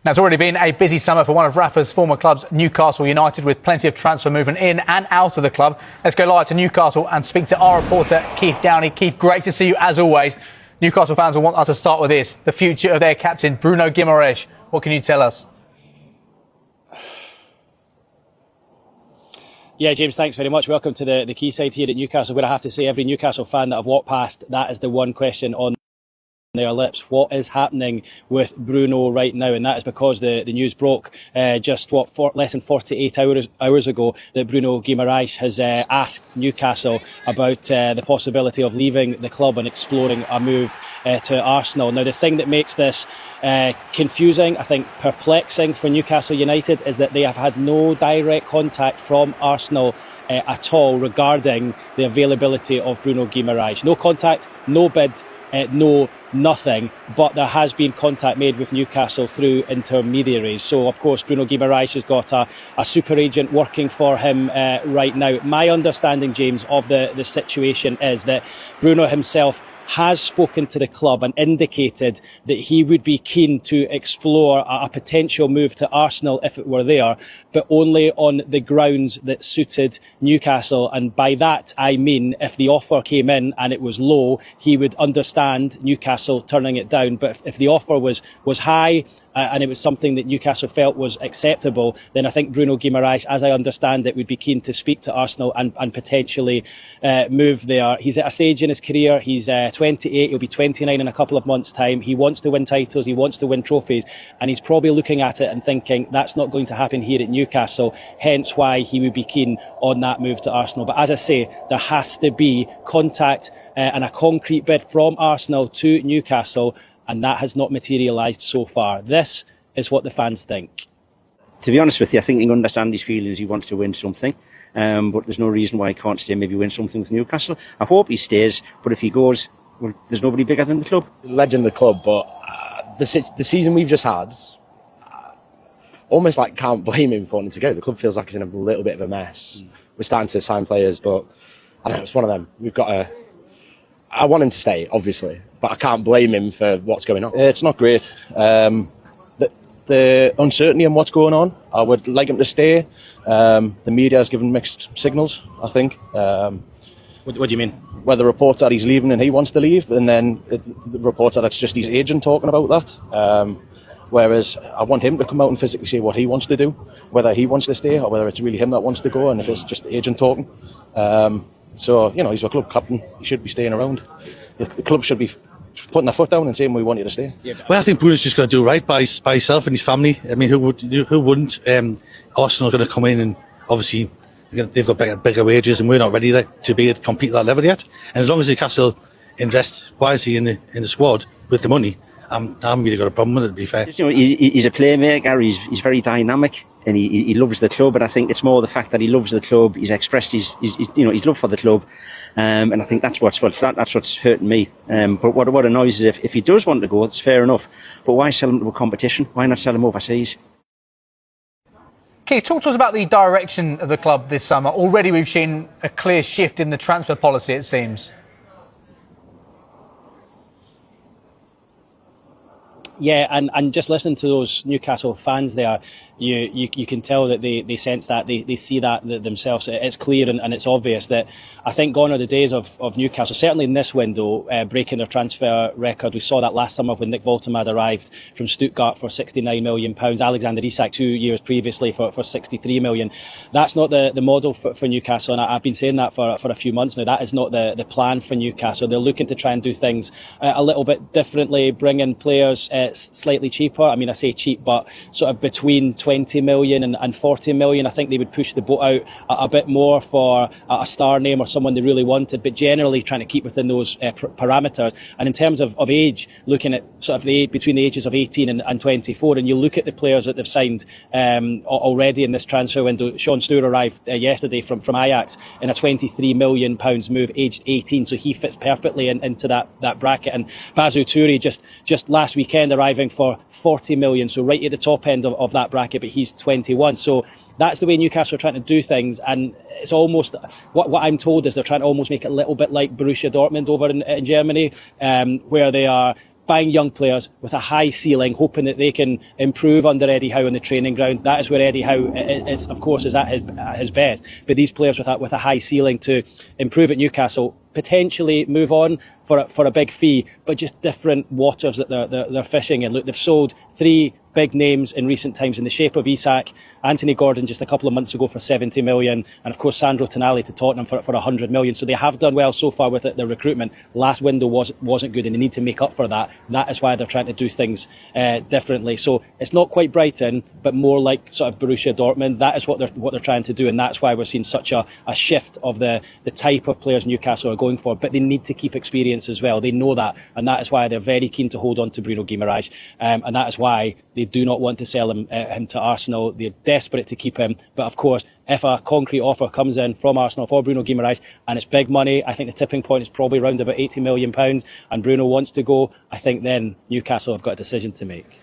Now, it's already been a busy summer for one of Rafa's former clubs, Newcastle United, with plenty of transfer movement in and out of the club. Let's go live to Newcastle and speak to our reporter, Keith Downey. Keith, great to see you as always. Newcastle fans will want us to start with this, the future of their captain, Bruno Guimarães. What can you tell us? Yeah, James, thanks very much. Welcome to the quayside here at Newcastle, where I have to say every Newcastle fan that I've walked past, that is the one question on their lips. What is happening with Bruno right now? And that is because the news broke less than 48 hours ago that Bruno Guimarães has asked Newcastle about the possibility of leaving the club and exploring a move to Arsenal. Now, the thing that makes this confusing, I think perplexing for Newcastle United, is that they have had no direct contact from Arsenal at all regarding the availability of Bruno Guimarães. No contact, no bid, no nothing, but there has been contact made with Newcastle through intermediaries. So, of course, Bruno Guimarães has got a super agent working for him right now. My understanding, James, of the situation is that Bruno himself has spoken to the club and indicated that he would be keen to explore a potential move to Arsenal if it were there, but only on the grounds that suited Newcastle. And by that, I mean, if the offer came in and it was low, he would understand Newcastle turning it down. But if the offer was high and it was something that Newcastle felt was acceptable, then I think Bruno Guimarães, as I understand it, would be keen to speak to Arsenal and potentially move there. He's at a stage in his career. He's 28, he'll be 29 in a couple of months' time. He wants to win titles, he wants to win trophies, and he's probably looking at it and thinking that's not going to happen here at Newcastle, hence why he would be keen on that move to Arsenal. But as I say, there has to be contact and a concrete bid from Arsenal to Newcastle, and that has not materialised so far. This is what the fans think. To be honest with you, I think you can understand his feelings. He wants to win something. But there's no reason why he can't stay, maybe win something with Newcastle. I hope he stays, but if he goes, well, there's nobody bigger than the club. Legend of the club, but the season we've just had, almost like can't blame him for wanting to go. The club feels like it's in a little bit of a mess. We're starting to sign players, but I don't know, it's one of them. I want him to stay, obviously, but I can't blame him for what's going on. It's not great. The uncertainty in what's going on, I would like him to stay. The media has given mixed signals, I think. What do you mean? Where the reports that he's leaving and he wants to leave, and then the reports that it's just his agent talking about that. Whereas I want him to come out and physically say what he wants to do, whether he wants to stay or whether it's really him that wants to go, and if it's just the agent talking. So, he's a club captain. He should be staying around. The club should be putting their foot down and saying we want you to stay. Well, I think Bruno's just going to do right by himself and his family. I mean, who wouldn't? Arsenal are going to come in and obviously they've got bigger wages and we're not ready to compete at that level yet. And as long as Newcastle invest wisely in the squad with the money, I haven't really got a problem with it, to be fair. He's a playmaker, he's very dynamic and he loves the club, and I think it's more the fact that he loves the club. He's expressed his love for the club, and I think that's what's hurting me. But what annoys is if he does want to go, it's fair enough, but why sell him to a competition? Why not sell him overseas? Keith, talk to us about the direction of the club this summer. Already we've seen a clear shift in the transfer policy, it seems. Yeah, and just listen to those Newcastle fans there. You can tell that they sense that, they see that themselves. It's clear and it's obvious that I think gone are the days of Newcastle, certainly in this window, breaking their transfer record. We saw that last summer when Nick Woltemade arrived from Stuttgart for £69 million, Alexander Isak 2 years previously for £63 million. That's not the model for Newcastle, and I've been saying that for a few months now. That is not the plan for Newcastle. They're looking to try and do things a little bit differently, bring in players slightly cheaper. I mean, I say cheap, but sort of between 20 million and 40 million. I think they would push the boat out a bit more for a star name or someone they really wanted, but generally trying to keep within those parameters. And in terms of age, looking at sort of between the ages of 18 and 24, and you look at the players that they've signed already in this transfer window. Sean Stewart arrived yesterday from Ajax in a £23 million move, aged 18, so he fits perfectly into that bracket. And Basu Toure just last weekend arriving for 40 million, so right at the top end of that bracket, but he's 21. So that's the way Newcastle are trying to do things, and it's almost what I'm told is they're trying to almost make it a little bit like Borussia Dortmund over in Germany, where they are buying young players with a high ceiling, hoping that they can improve under Eddie Howe on the training ground. That is where Eddie Howe is, of course, is at his best. But these players with a high ceiling to improve at Newcastle, potentially move on for a big fee, but just different waters that they're fishing in. Look, they've sold 3 big names in recent times in the shape of Isak, Anthony Gordon just a couple of months ago for 70 million, and of course Sandro Tonali to Tottenham for 100 million. So they have done well so far with their recruitment. Last window wasn't good, and they need to make up for that. That is why they're trying to do things differently. So it's not quite Brighton, but more like sort of Borussia Dortmund. That is what they're trying to do, and that's why we're seeing such a shift of the type of players Newcastle are going for. But they need to keep experience as well. They know that, and that is why they're very keen to hold on to Bruno Guimarães, and that is why they do not want to sell him to Arsenal. They're desperate to keep him. But of course, if a concrete offer comes in from Arsenal for Bruno Guimarães and it's big money, I think the tipping point is probably around about £80 million, and Bruno wants to go, I think then Newcastle have got a decision to make.